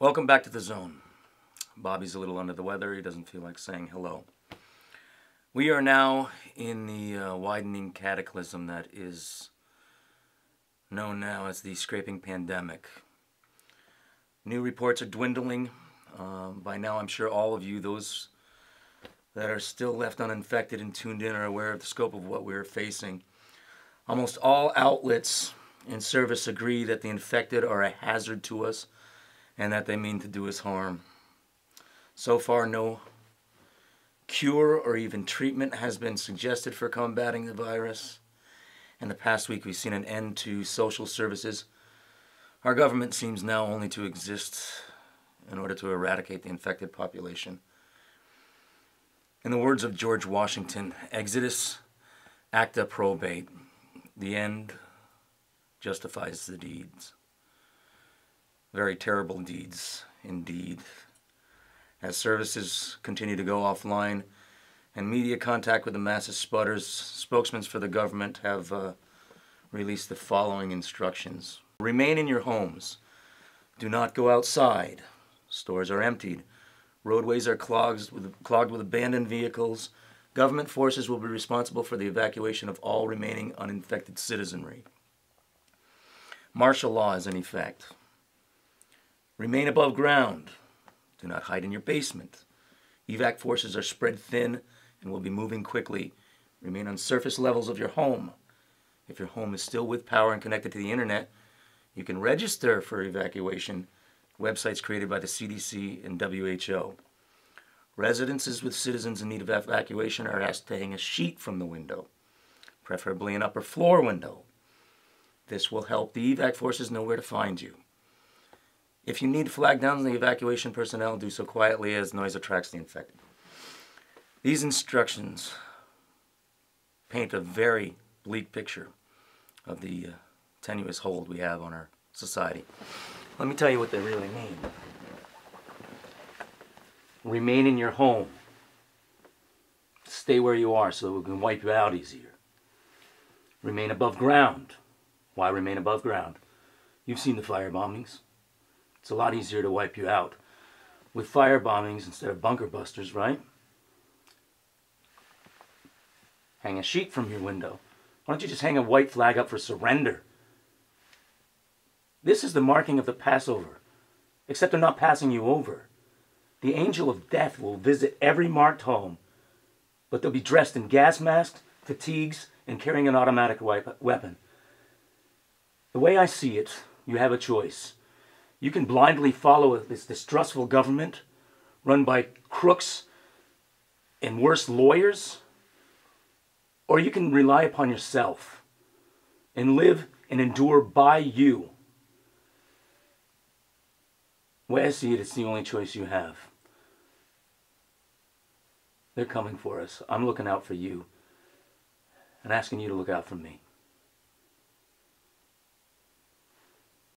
Welcome back to the zone. Bobby's a little under the weather. He doesn't feel like saying hello. We are now in the widening cataclysm that is known now as the scraping pandemic. New reports are dwindling. By now, I'm sure all of you, those that are still left uninfected and tuned in, are aware of the scope of what we're facing. Almost all outlets in service agree that the infected are a hazard to us and that they mean to do us harm. So far, no cure or even treatment has been suggested for combating the virus. In the past week, we've seen an end to social services. Our government seems now only to exist in order to eradicate the infected population. In the words of George Washington, Exodus acta probate. The end justifies the deeds. Very terrible deeds indeed. As services continue to go offline and media contact with the masses sputters, spokesmen for the government have released the following instructions. Remain in your homes. Do not go outside. Stores are emptied. Roadways are clogged with abandoned vehicles. Government forces will be responsible for the evacuation of all remaining uninfected citizenry. Martial law is in effect. Remain above ground. Do not hide in your basement. Evac forces are spread thin and will be moving quickly. Remain on surface levels of your home. If your home is still with power and connected to the internet, you can register for evacuation. Websites created by the CDC and WHO. Residences with citizens in need of evacuation are asked to hang a sheet from the window, preferably an upper floor window. This will help the evac forces know where to find you. If you need to flag down the evacuation personnel, do so quietly as noise attracts the infected. These instructions paint a very bleak picture of the tenuous hold we have on our society. Let me tell you what they really mean. Remain in your home. Stay where you are so that we can wipe you out easier. Remain above ground. Why remain above ground? You've seen the fire bombings. It's a lot easier to wipe you out with fire bombings instead of bunker busters, right? Hang a sheet from your window. Why don't you just hang a white flag up for surrender? This is the marking of the Passover, except they're not passing you over. The angel of death will visit every marked home, but they'll be dressed in gas masks, fatigues, and carrying an automatic weapon. The way I see it, you have a choice. You can blindly follow this distrustful government run by crooks and worse lawyers, or you can rely upon yourself and live and endure by you. The way I see it, it's the only choice you have. They're coming for us. I'm looking out for you and asking you to look out for me.